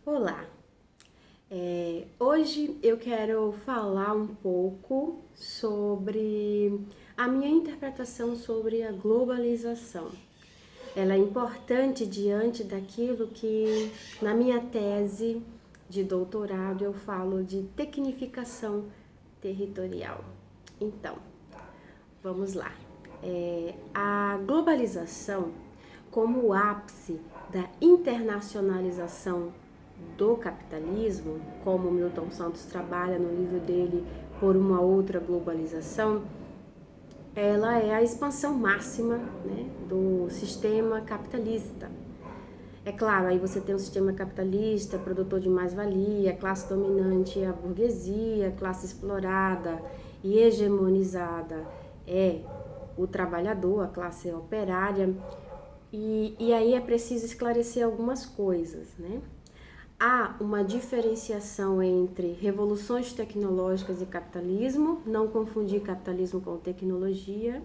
Olá, hoje eu quero falar um pouco sobre a minha interpretação sobre a globalização. Ela é importante diante daquilo que na minha tese de doutorado eu falo de tecnificação territorial. Então, vamos lá. A globalização, como o ápice da internacionalização do capitalismo, como Milton Santos trabalha no livro dele Por uma Outra Globalização, ela é a expansão máxima, né, do sistema capitalista. É claro, aí você tem um sistema capitalista, produtor de mais-valia, classe dominante, a burguesia, classe explorada e hegemonizada é o trabalhador, a classe operária. E aí é preciso esclarecer algumas coisas, né? Há uma diferenciação entre revoluções tecnológicas e capitalismo, não confundir capitalismo com tecnologia,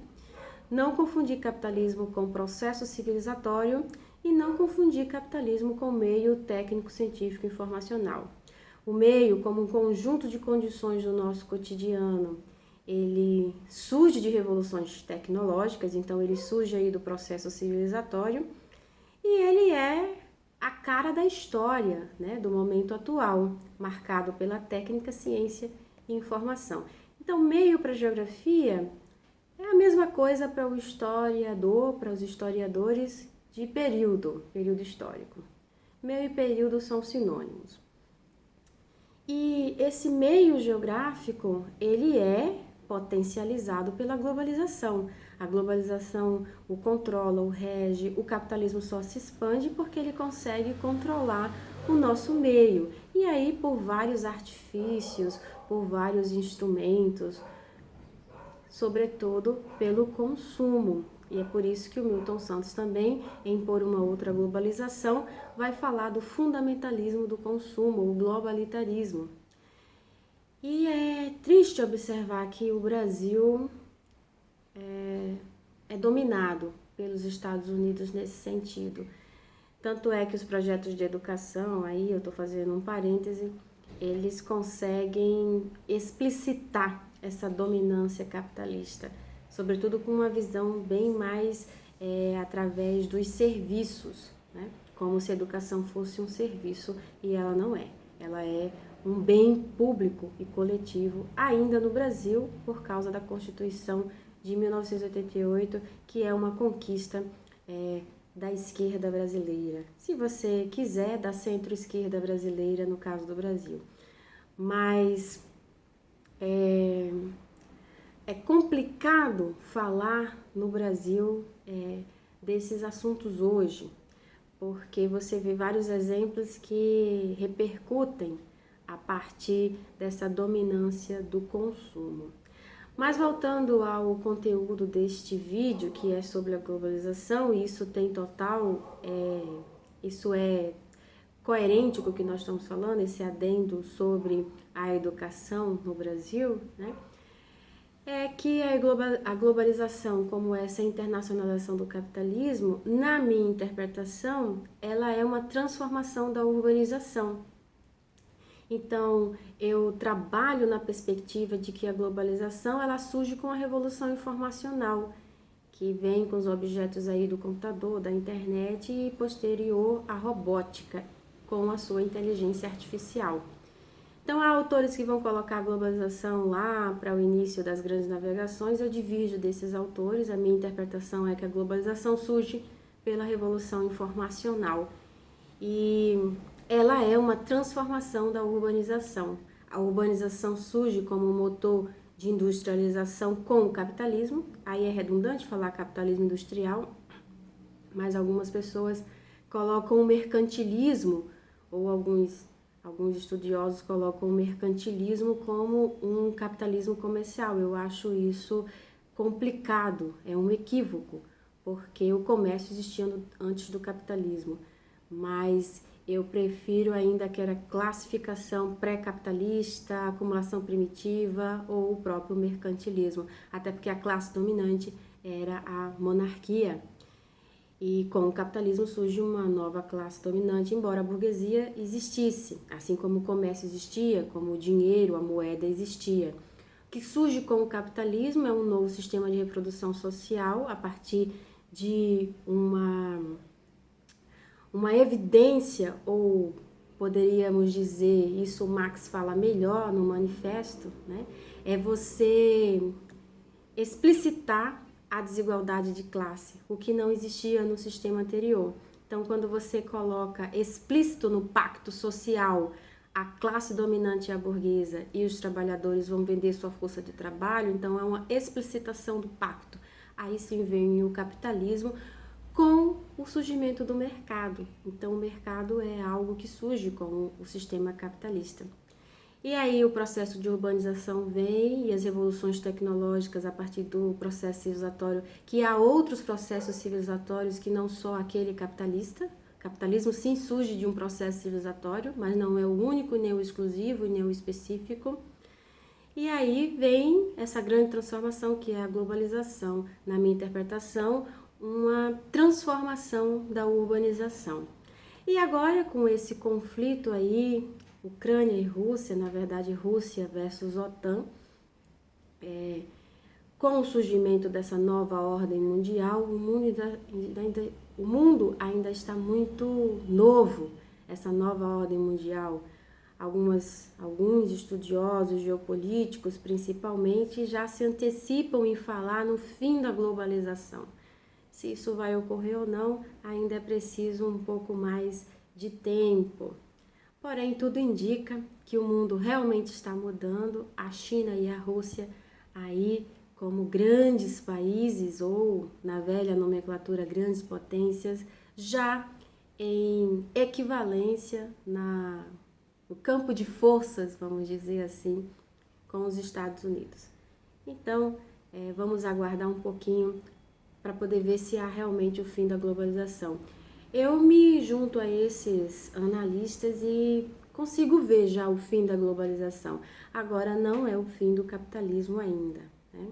não confundir capitalismo com processo civilizatório e não confundir capitalismo com meio técnico, científico e informacional. O meio, como um conjunto de condições do nosso cotidiano, ele surge de revoluções tecnológicas, então ele surge aí do processo civilizatório e ele é a cara da história, né, do momento atual, marcado pela técnica, ciência e informação. Então, meio para a geografia é a mesma coisa para o historiador, para os historiadores de período histórico. Meio e período são sinônimos. E esse meio geográfico, ele é potencializado pela globalização. A globalização o controla, o rege, o capitalismo só se expande porque ele consegue controlar o nosso meio. E aí, por vários artifícios, por vários instrumentos, sobretudo pelo consumo. E é por isso que o Milton Santos também, em Por uma Outra Globalização, vai falar do fundamentalismo do consumo, o globalitarismo. E é triste observar que o Brasil é dominado pelos Estados Unidos nesse sentido. Tanto é que os projetos de educação, aí eu estou fazendo um parêntese, eles conseguem explicitar essa dominância capitalista, sobretudo com uma visão bem mais através dos serviços, né? Como se a educação fosse um serviço e ela não é. Ela é um bem público e coletivo ainda no Brasil por causa da Constituição de 1988, que é uma conquista da esquerda brasileira. Se você quiser, da centro-esquerda brasileira, no caso do Brasil. Mas é complicado falar no Brasil desses assuntos hoje, porque você vê vários exemplos que repercutem a partir dessa dominância do consumo. Mas voltando ao conteúdo deste vídeo, que é sobre a globalização, e isso tem total, isso é coerente com o que nós estamos falando, esse adendo sobre a educação no Brasil, né? É que a globalização, como essa internacionalização do capitalismo, na minha interpretação, ela é uma transformação da urbanização. Então, eu trabalho na perspectiva de que a globalização ela surge com a revolução informacional, que vem com os objetos aí do computador, da internet e posterior à robótica, com a sua inteligência artificial. Então, há autores que vão colocar a globalização lá para o início das grandes navegações. Eu divido desses autores. A minha interpretação é que a globalização surge pela revolução informacional e ela é uma transformação da urbanização. A urbanização surge como motor de industrialização com o capitalismo. Aí é redundante falar capitalismo industrial, mas algumas pessoas colocam o mercantilismo, ou alguns estudiosos colocam o mercantilismo como um capitalismo comercial. Eu acho isso complicado, é um equívoco, porque o comércio existia antes do capitalismo, mas eu prefiro ainda aquela classificação pré-capitalista, acumulação primitiva ou o próprio mercantilismo, até porque a classe dominante era a monarquia. E com o capitalismo surge uma nova classe dominante, embora a burguesia existisse, assim como o comércio existia, como o dinheiro, a moeda existia. O que surge com o capitalismo é um novo sistema de reprodução social a partir de uma evidência, ou poderíamos dizer, isso o Marx fala melhor no manifesto, né? É você explicitar a desigualdade de classe, o que não existia no sistema anterior. Então, quando você coloca explícito no pacto social a classe dominante é a burguesa e os trabalhadores vão vender sua força de trabalho, então é uma explicitação do pacto. Aí sim vem o capitalismo com o surgimento do mercado. Então, o mercado é algo que surge com o sistema capitalista. E aí o processo de urbanização vem e as revoluções tecnológicas a partir do processo civilizatório, que há outros processos civilizatórios que não só aquele capitalista. O capitalismo sim surge de um processo civilizatório, mas não é o único, nem o exclusivo, nem o específico. E aí vem essa grande transformação que é a globalização, na minha interpretação, uma transformação da urbanização. E agora com esse conflito aí, Ucrânia e Rússia, na verdade Rússia versus OTAN, com o surgimento dessa nova ordem mundial, o mundo ainda está muito novo, essa nova ordem mundial. Alguns estudiosos geopolíticos, principalmente, já se antecipam em falar no fim da globalização. Se isso vai ocorrer ou não, ainda é preciso um pouco mais de tempo. Porém, tudo indica que o mundo realmente está mudando, a China e a Rússia aí como grandes países, ou na velha nomenclatura grandes potências, já em equivalência no campo de forças, vamos dizer assim, com os Estados Unidos. Então, vamos aguardar um pouquinho para poder ver se há realmente o fim da globalização. Eu me junto a esses analistas e consigo ver já o fim da globalização. Agora não é o fim do capitalismo ainda, né?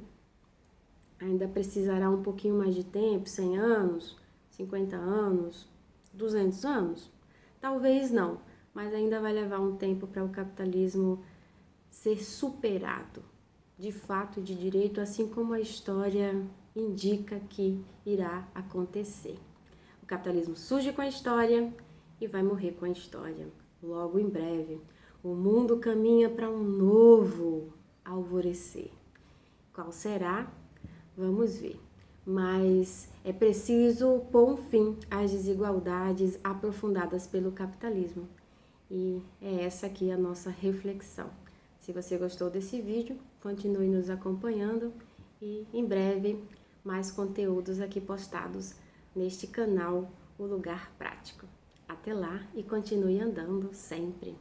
Ainda precisará um pouquinho mais de tempo, 100 anos, 50 anos, 200 anos? Talvez não, mas ainda vai levar um tempo para o capitalismo ser superado, de fato e de direito, assim como a história indica que irá acontecer. O capitalismo surge com a história e vai morrer com a história. Logo em breve, o mundo caminha para um novo alvorecer. Qual será? Vamos ver. Mas é preciso pôr um fim às desigualdades aprofundadas pelo capitalismo. E é essa aqui a nossa reflexão. Se você gostou desse vídeo, continue nos acompanhando e em breve mais conteúdos aqui postados neste canal, O Lugar Prático. Até lá e continue andando sempre.